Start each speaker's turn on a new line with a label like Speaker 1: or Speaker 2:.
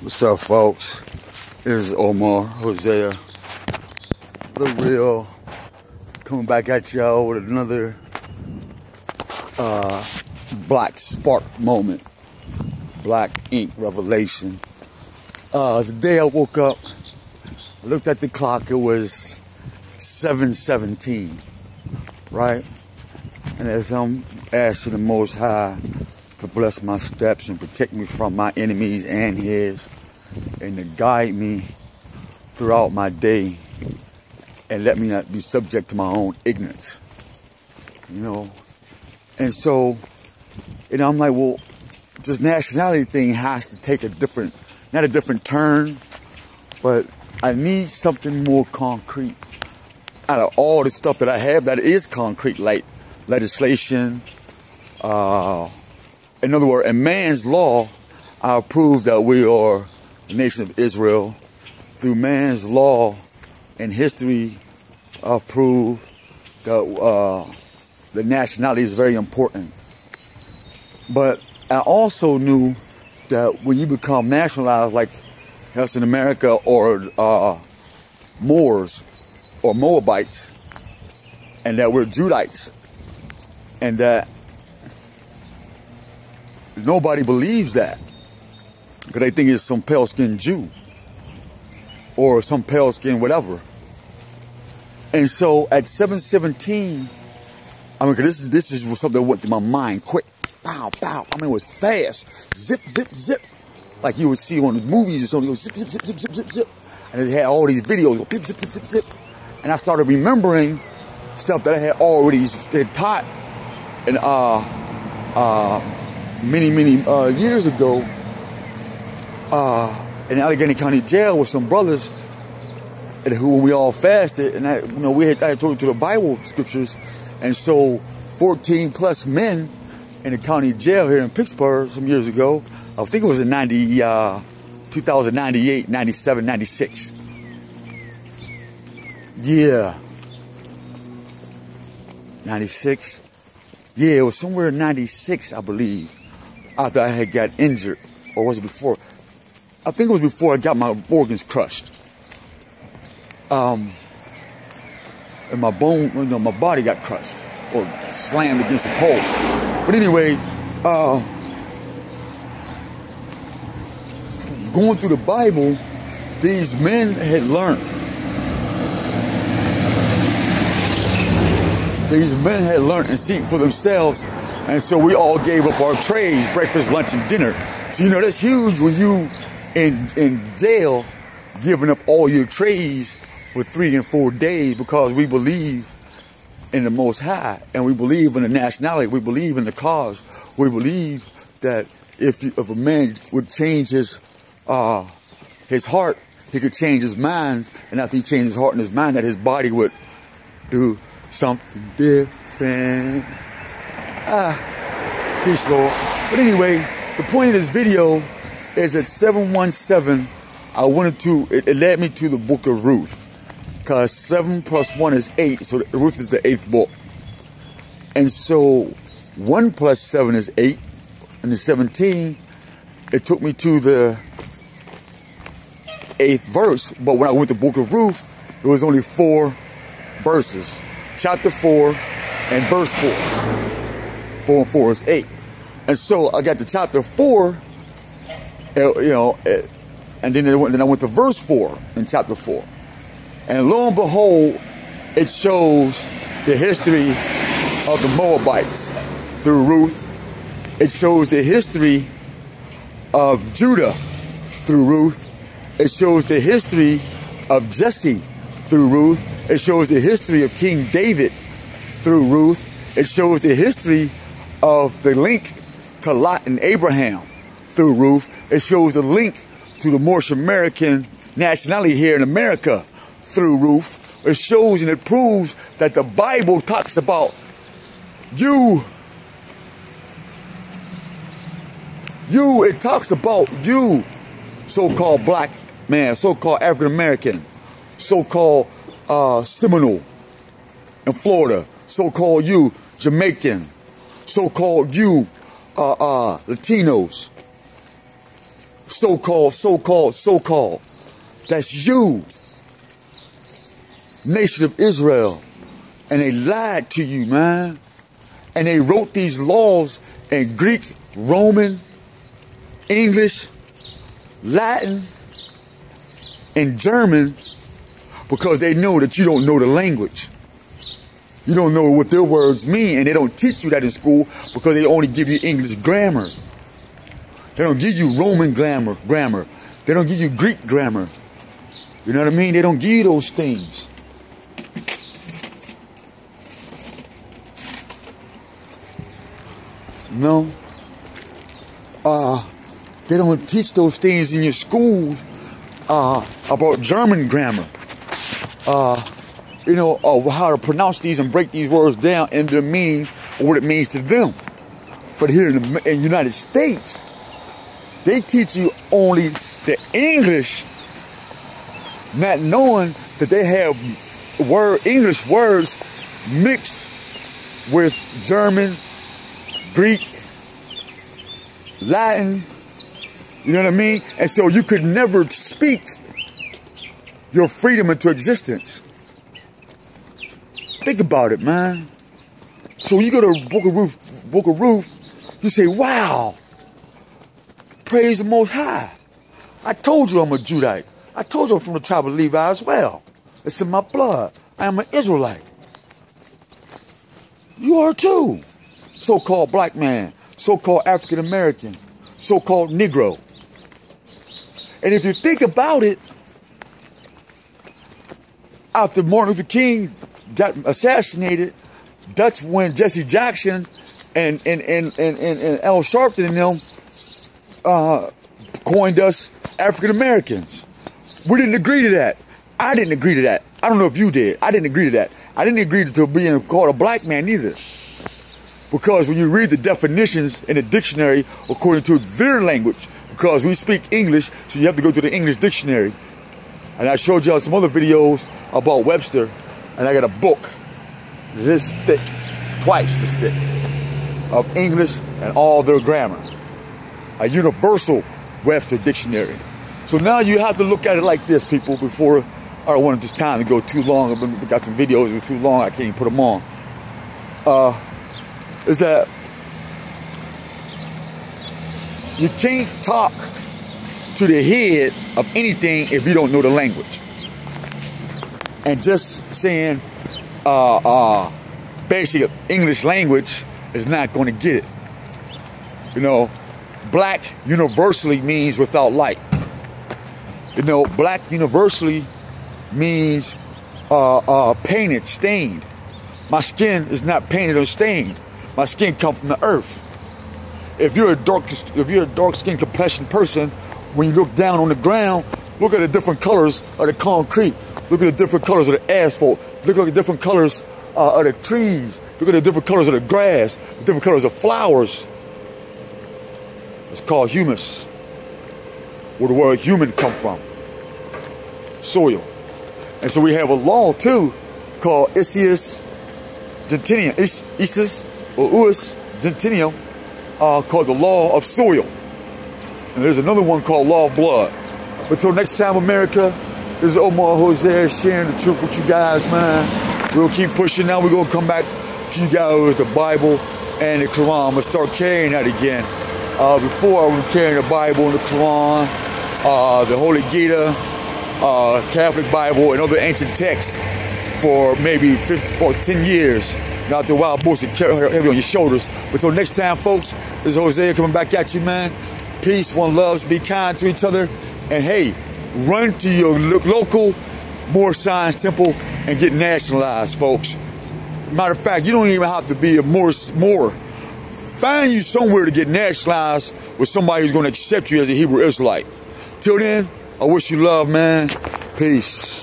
Speaker 1: What's up, folks? This is Omar Hosea, the real, coming back at y'all with another black spark moment, black ink revelation. The day I woke up, I looked at the clock. It was 7:17, right? And as I'm asking the Most High to bless my steps and protect me from my enemies and his, and to guide me throughout my day and let me not be subject to my own ignorance, you know. And so, I'm like, well, this nationality thing has to take not a different turn, but I need something more concrete out of all the stuff that I have that is concrete, like legislation. In other words, in man's law, I prove that we are the nation of Israel. Through man's law and history, I prove that the nationality is very important. But I also knew that when you become nationalized, like us in America, or Moors or Moabites, and that we're Judites, and that nobody believes that, because they think it's some pale-skinned Jew or some pale-skinned whatever. And so at 7:17, I mean, cause this is something that went through my mind quick. Pow, pow. I mean, it was fast. Zip, zip, zip. Like you would see on the movies or something. It was zip, zip, zip, zip, zip, zip, zip. And it had all these videos. Zip, zip, zip, zip, zip. And I started remembering stuff that I had already taught and many years ago in Allegheny County Jail with some brothers who, when we all fasted, and I had told you to the Bible scriptures, and so 14 plus men in the county jail here in Pittsburgh some years ago. I think it was in 2098, 97, 96. Yeah. 96. Yeah, it was somewhere in 96, I believe, after I had got injured. Or was it before? I think it was before I got my organs crushed. And my bone, my body got crushed or slammed against the pole. But anyway, going through the Bible, these men had learned. These men had learned and seen for themselves, and so we all gave up our trays, breakfast, lunch, and dinner. So that's huge when you in jail, giving up all your trays for 3 and 4 days, because we believe in the Most High, and we believe in the nationality. We believe in the cause. We believe that if a man would change his heart, he could change his mind, and after he changed his heart and his mind, that his body would do something different. Peace, Lord. But anyway, the point of this video is at 7:17, it led me to the book of Ruth. Because 7 plus 1 is 8, so Ruth is the 8th book. And so 1 plus 7 is 8, and the 17, it took me to the 8th verse. But when I went to the book of Ruth, it was only 4 verses. Chapter 4 and verse 4. 4 and 4 is 8. And so I got to chapter 4, and then I went to verse 4 in chapter 4. And lo and behold, it shows the history of the Moabites through Ruth. It shows the history of Judah through Ruth. It shows the history of Jesse through Ruth. It shows the history of King David through Ruth. It shows the history of the link to Lot and Abraham through Ruth. It shows the link to the Moorish American nationality here in America through Ruth. It shows and it proves that the Bible talks about you. It talks about you, so-called black man, so-called African American, so-called Seminole in Florida, so-called you Jamaican, so-called you Latinos, So-called. That's you. Nation of Israel. And they lied to you, man. And they wrote these laws in Greek, Roman, English, Latin, and German because they know that you don't know the language. You don't know what their words mean, and they don't teach you that in school because they only give you English grammar. They don't give you Roman grammar. They don't give you Greek grammar. You know what I mean? They don't give you those things. No. They don't teach those things in your schools about German grammar. You know, how to pronounce these and break these words down and their meaning or what it means to them. But here in the United States, they teach you only the English, not knowing that they have English words mixed with German, Greek, Latin, you know what I mean? And so you could never speak your freedom into existence. Think about it, man. So when you go to Book of Ruth, you say, wow, praise the Most High. I told you I'm a Judite. I told you I'm from the tribe of Levi as well. It's in my blood. I am an Israelite. You are too. So-called black man, so-called African American, so-called Negro. And if you think about it, after Martin Luther King got assassinated, that's when Jesse Jackson and Al Sharpton and them coined us African Americans. We didn't agree to that. I didn't agree to that. I don't know if you did. I didn't agree to that. I didn't agree to being called a black man either. Because when you read the definitions in the dictionary according to their language, because we speak English, so you have to go to the English dictionary. And I showed y'all some other videos about Webster, and I got a book this thick, twice this thick, of English and all their grammar. A universal Webster dictionary. So now you have to look at it like this, people, before I don't want this time to go too long. We got some videos that are too long, I can't even put them on. Is that you can't talk to the head of anything if you don't know the language. And just saying basic English language is not going to get it. You know, black universally means without light. You know, black universally means painted, stained. My skin is not painted or stained. My skin comes from the earth. If you're a dark-skinned complexion person, when you look down on the ground, look at the different colors of the concrete. Look at the different colors of the asphalt. Look at the different colors of the trees. Look at the different colors of the grass. The different colors of flowers. It's called humus, where the word human come from. Soil. And so we have a law too called Isis Gentinium. Isis or Uis Gentinium, called the law of soil. And there's another one called law of blood. But till next time, America, this is Omar Jose sharing the truth with you guys, man. We'll keep pushing now. We're going to come back to you guys with the Bible and the Quran. I'm going to start carrying that again. Before I was carrying the Bible and the Quran, the Holy Gita, Catholic Bible, and other ancient texts for maybe 10 years. Not the wild bullshit heavy on your shoulders. But till next time, folks, this is Jose coming back at you, man. Peace, one loves, be kind to each other. And hey, run to your local Moor Science Temple and get nationalized, folks. Matter of fact, you don't even have to be a Moor. Find you somewhere to get nationalized with somebody who's going to accept you as a Hebrew Israelite. Till then, I wish you love, man. Peace.